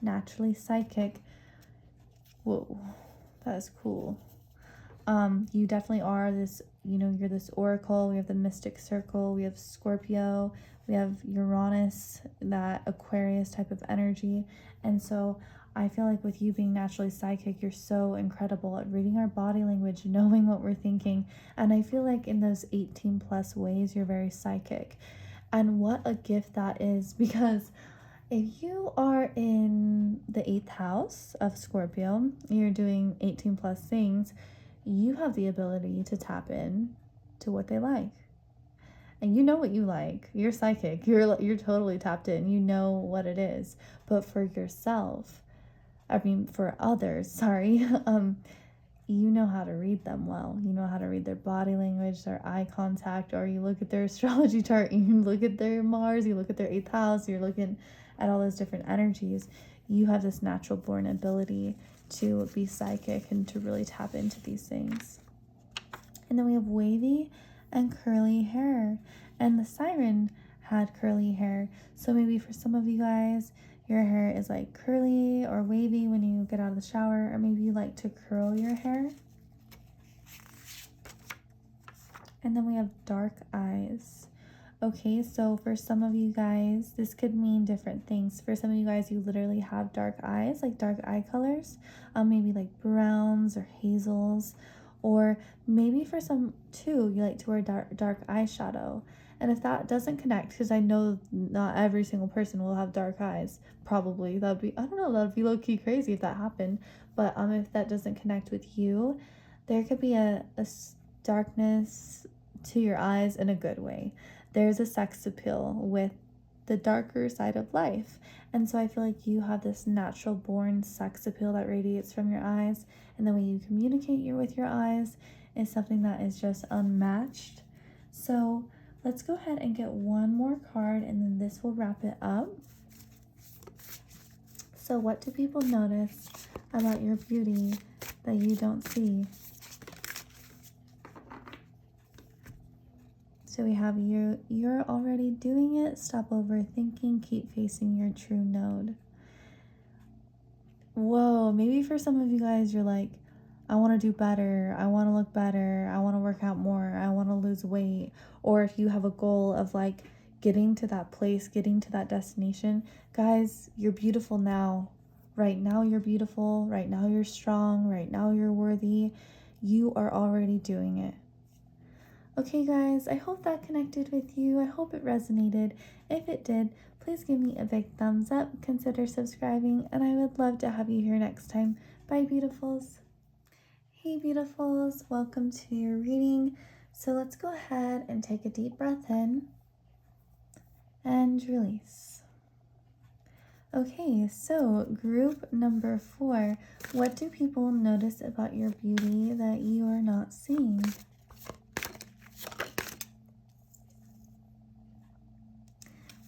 Naturally psychic. Whoa, that is cool. You definitely are this, you're this oracle. We have the mystic circle, we have Scorpio, we have Uranus, that Aquarius type of energy. And so I feel like with you being naturally psychic, you're so incredible at reading our body language, knowing what we're thinking. And I feel like in those 18 plus ways, you're very psychic. And what a gift that is, because if you are in the 8th house of Scorpio, you're doing 18 plus things, you have the ability to tap in to what they like. And you know what you like. You're psychic. You're totally tapped in. You know what it is. But for yourself, for others, sorry, you know how to read them well. You know how to read their body language, their eye contact, or you look at their astrology chart, you look at their Mars, you look at their 8th house, you're looking at all those different energies. You have this natural born ability to be psychic and to really tap into these things. And then we have wavy and curly hair, and the siren had curly hair. So maybe for some of you guys, your hair is like curly or wavy when you get out of the shower, or maybe you like to curl your hair. And then we have dark eyes. Okay, so for some of you guys, this could mean different things. For some of you guys, you literally have dark eyes, like dark eye colors, maybe like browns or hazels, Or maybe for some too, you like to wear dark eyeshadow. And if that doesn't connect, because I know not every single person will have dark eyes, probably. That'd be, I don't know, that'd be low-key crazy if that happened. But if that doesn't connect with you, there could be a darkness to your eyes in a good way. There's a sex appeal with the darker side of life. And so I feel like you have this natural born sex appeal that radiates from your eyes. And the way you communicate with your eyes is something that is just unmatched. So let's go ahead and get one more card, and then this will wrap it up. So what do people notice about your beauty that you don't see? So we have you're already doing it. Stop overthinking. Keep facing your true node. Whoa, maybe for some of you guys, you're like, I want to do better. I want to look better. I want to work out more. I want to lose weight. Or if you have a goal of like getting to that place, getting to that destination, guys, you're beautiful now. Right now, you're beautiful. Right now, you're strong. Right now, you're worthy. You are already doing it. Okay, guys, I hope that connected with you. I hope it resonated. If it did, please give me a big thumbs up. Consider subscribing, and I would love to have you here next time. Bye, beautifuls. Hey, beautifuls. Welcome to your reading. So let's go ahead and take a deep breath in and release. Okay, so group number 4. What do people notice about your beauty that you are not seeing?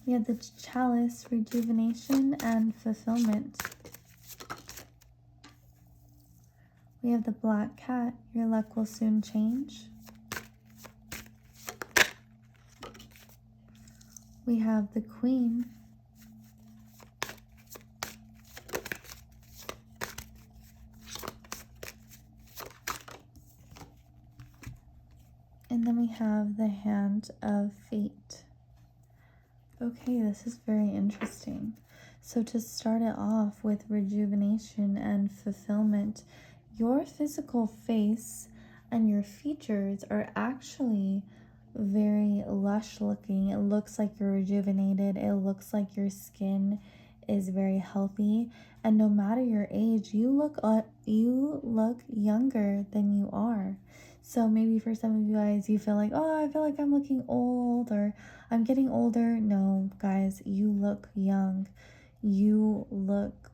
We have the Chalice, rejuvenation and fulfillment. We have the Black Cat, your luck will soon change. We have the Queen. And then we have the Hand of Fate. Okay, this is very interesting. So to start it off with rejuvenation and fulfillment, your physical face and your features are actually very lush looking. It looks like you're rejuvenated. It looks like your skin is very healthy. And no matter your age, you look younger than you are. So maybe for some of you guys, you feel like, oh, I feel like I'm looking old or I'm getting older. No, guys, you look young. You look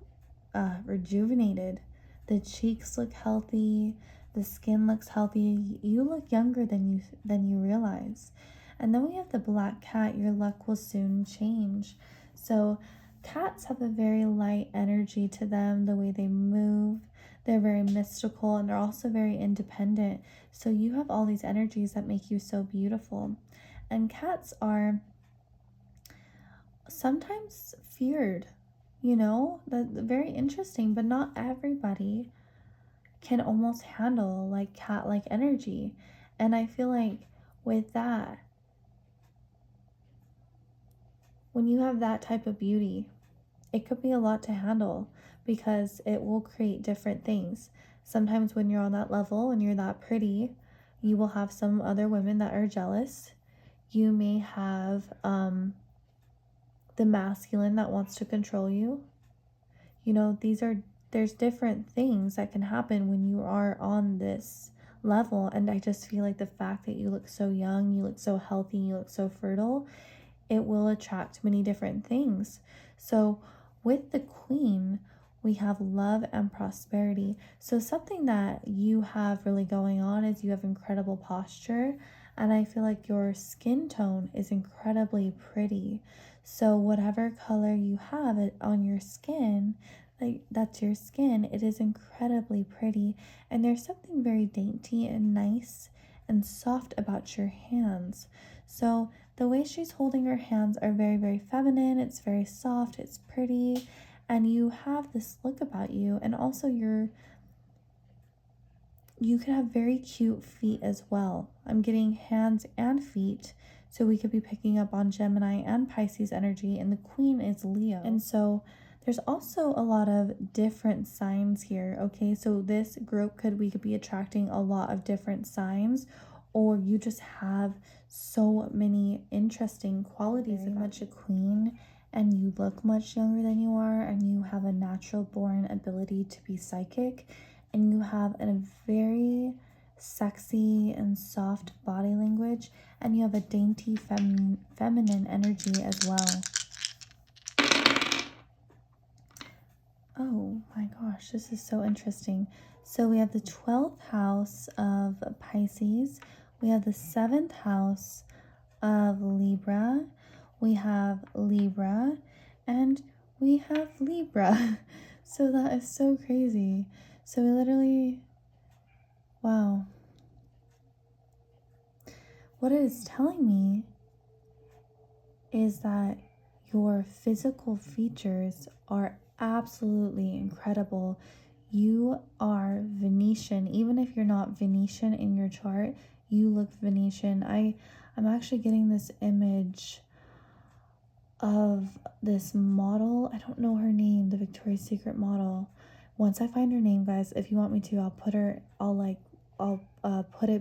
rejuvenated. The cheeks look healthy. The skin looks healthy. You look younger than you realize. And then we have the Black Cat. Your luck will soon change. So cats have a very light energy to them, the way they move. They're very mystical, and they're also very independent. So you have all these energies that make you so beautiful. And cats are sometimes feared, that's very interesting, but not everybody can almost handle like cat-like energy. And I feel like with that, when you have that type of beauty, it could be a lot to handle because it will create different things. Sometimes when you're on that level and you're that pretty, you will have some other women that are jealous. You may have the masculine that wants to control you. There's different things that can happen when you are on this level. And I just feel like the fact that you look so young, you look so healthy, you look so fertile, it will attract many different things. So with the Queen, we have love and prosperity. So something that you have really going on is you have incredible posture. And I feel like your skin tone is incredibly pretty. So whatever color you have on your skin, like that's your skin, it is incredibly pretty. And there's something very dainty and nice and soft about your hands. So the way she's holding her hands are very, very feminine. It's very soft, it's pretty, and you have this look about you. And also you can have very cute feet as well. I'm getting hands and feet, so we could be picking up on Gemini and Pisces energy, and the Queen is Leo. And so There's also a lot of different signs here, okay? So this group we could be attracting a lot of different signs, or you just have so many interesting qualities. Very much a queen, and you look much younger than you are, and you have a natural born ability to be psychic, and you have a very sexy and soft body language, and you have a dainty feminine energy as well. Oh my gosh, this is so interesting. So we have the 12th house of Pisces, we have the 7th house of Libra, we have Libra, and we have Libra. So that is so crazy. So we literally, wow. What it is telling me is that your physical features are absolutely incredible. You are Venetian. Even if you're not Venetian in your chart, you look Venetian. I'm actually getting this image of this model. I don't know her name, the Victoria's Secret model. Once I find her name, guys, if you want me to, I'll put it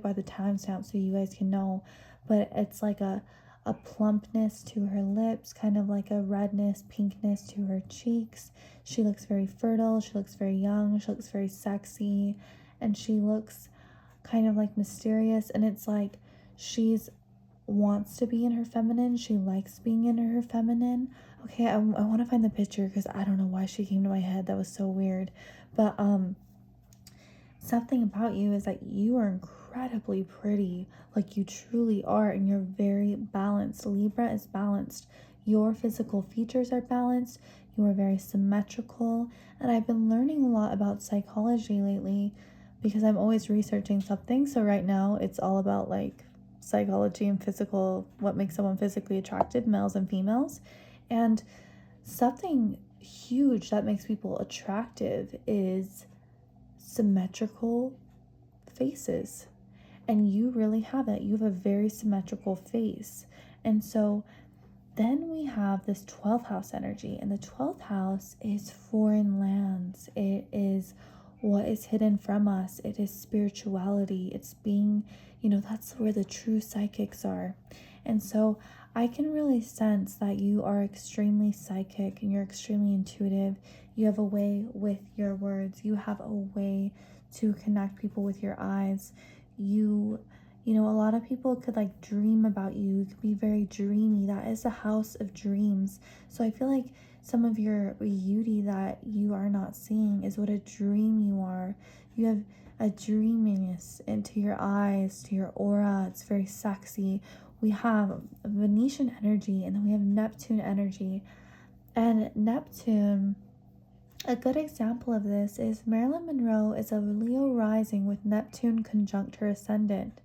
by the timestamp so you guys can know. But it's like a plumpness to her lips, kind of like a redness, pinkness to her cheeks. She looks very fertile, she looks very young, she looks very sexy, and she looks kind of like mysterious, and it's like she's wants to be in her feminine. She likes being in her feminine. Okay, I want to find the picture because I don't know why she came to my head. That was so weird. But something about you is that you are incredibly pretty. Like, you truly are, and you're very balanced. Libra is balanced. Your physical features are balanced. You are very symmetrical. And I've been learning a lot about psychology lately because I'm always researching something. So right now it's all about like psychology and physical, what makes someone physically attractive, males and females. And something huge that makes people attractive is symmetrical faces. And you really have it. You have a very symmetrical face. And so then we have this 12th house energy, and the 12th house is foreign lands. It is what is hidden from us. It is spirituality. It's being, that's where the true psychics are. And so I can really sense that you are extremely psychic and you're extremely intuitive. You have a way with your words. You have a way to connect people with your eyes. A lot of people could like dream about you. You could be very dreamy. That is the house of dreams. So I feel like some of your beauty that you are not seeing is what a dream you are. You have a dreaminess into your eyes, to your aura. It's very sexy. We have Venetian energy, and then we have Neptune energy. And Neptune, a good example of this is Marilyn Monroe is a Leo rising with Neptune conjunct her ascendant.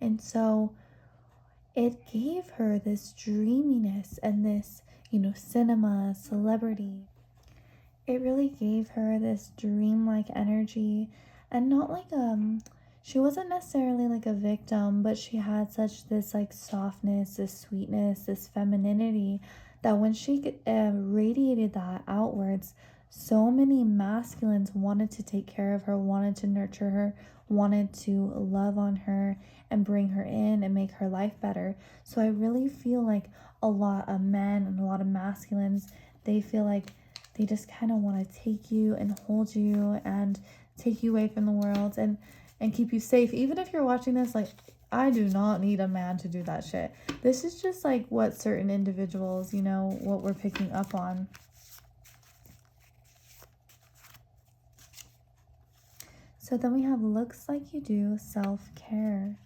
And so it gave her this dreaminess and this, cinema, celebrity. It really gave her this dreamlike energy, and not like she wasn't necessarily like a victim, but she had such this like softness, this sweetness, this femininity that when she radiated that outwards, so many masculines wanted to take care of her, wanted to nurture her, wanted to love on her and bring her in and make her life better. So I really feel like a lot of men and a lot of masculines, they feel like they just kind of want to take you and hold you and take you away from the world and keep you safe. Even if you're watching this, like, I do not need a man to do that shit. This is just like what certain individuals, what we're picking up on. So then we have looks like you do, self-care.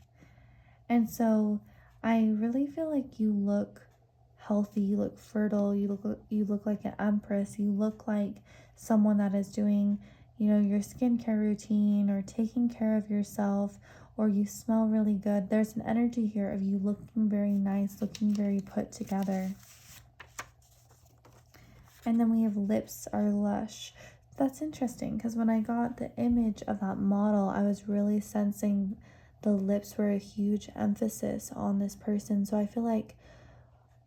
And so I really feel like you look healthy, you look fertile, you look like an empress, you look like someone that is doing, your skincare routine or taking care of yourself, or you smell really good. There's an energy here of you looking very nice, looking very put together. And then we have lips are lush. That's interesting because when I got the image of that model, I was really sensing the lips were a huge emphasis on this person. So I feel like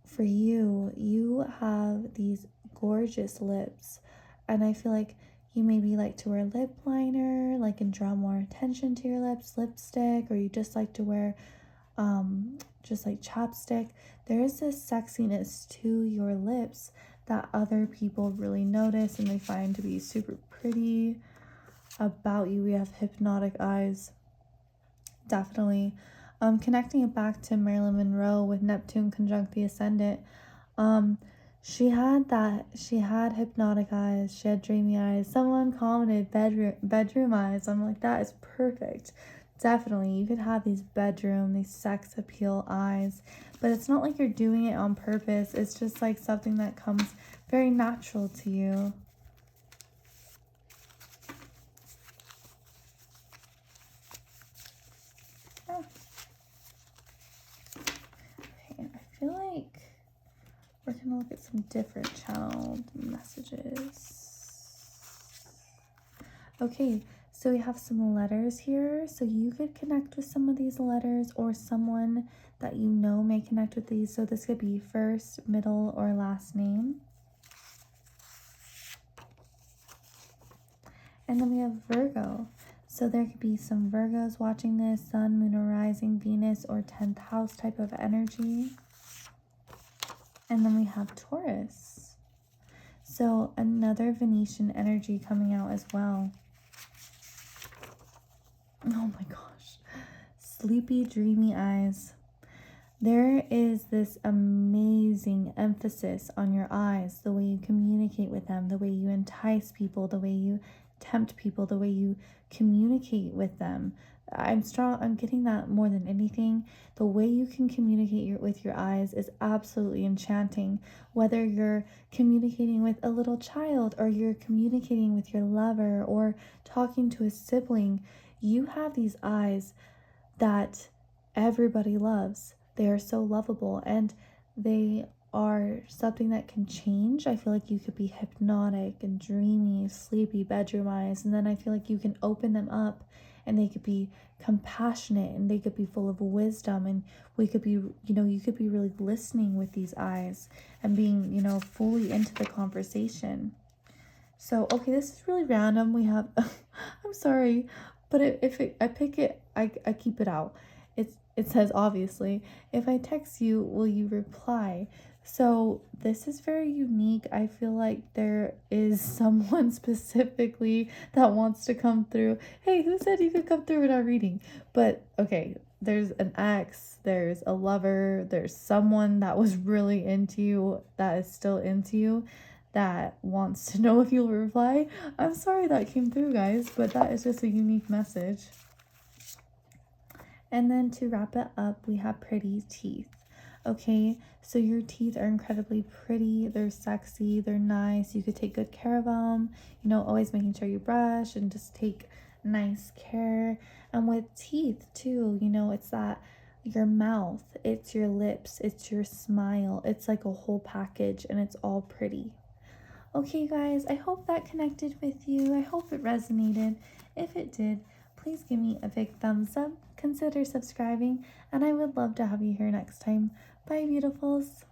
for you, you have these gorgeous lips. And I feel like you maybe like to wear lip liner, like, and draw more attention to your lips, lipstick, or you just like to wear just like chapstick. There is this sexiness to your lips that other people really notice and they find to be super pretty about you. We have hypnotic eyes, definitely. Connecting it back to Marilyn Monroe with Neptune conjunct the ascendant, she had hypnotic eyes, she had dreamy eyes. Someone commented bedroom eyes. I'm like, that is perfect. Definitely, you could have these sex appeal eyes, but it's not like you're doing it on purpose. It's just like something that comes very natural to you. Oh. Okay, I feel like we're gonna look at some different channeled messages. Okay, so we have some letters here. So you could connect with some of these letters, or someone that you know may connect with these. So this could be first, middle, or last name. And then we have Virgo. So there could be some Virgos watching this, Sun, Moon, or Rising, Venus, or 10th house type of energy. And then we have Taurus. So another Venetian energy coming out as well. Oh my gosh. Sleepy, dreamy eyes. There is this amazing emphasis on your eyes, the way you communicate with them, the way you entice people, the way you tempt people, the way you communicate with them. I'm getting that more than anything. The way you can communicate with your eyes is absolutely enchanting. Whether you're communicating with a little child, or you're communicating with your lover, or talking to a sibling, you have these eyes that everybody loves. They are so lovable, and they are something that can change. I feel like you could be hypnotic and dreamy, sleepy bedroom eyes, and then I feel like you can open them up and they could be compassionate and they could be full of wisdom, and we could be, you could be really listening with these eyes and being, fully into the conversation. So, okay, this is really random. We have, I'm sorry, but I pick it, I keep it out. It says, obviously, if I text you, will you reply? So this is very unique. I feel like there is someone specifically that wants to come through. Hey, who said you could come through without reading? But okay, there's an ex, there's a lover, there's someone that was really into you, that is still into you, that wants to know if you'll reply. I'm sorry that came through, guys, but that is just a unique message. And then to wrap it up, we have pretty teeth. Okay, so your teeth are incredibly pretty, they're sexy, they're nice, you could take good care of them, always making sure you brush and just take nice care. And with teeth too, it's that your mouth, it's your lips, it's your smile, it's like a whole package, and it's all pretty. Okay, guys, I hope that connected with you. I hope it resonated. If it did, please give me a big thumbs up, consider subscribing, and I would love to have you here next time. Bye, beautifuls.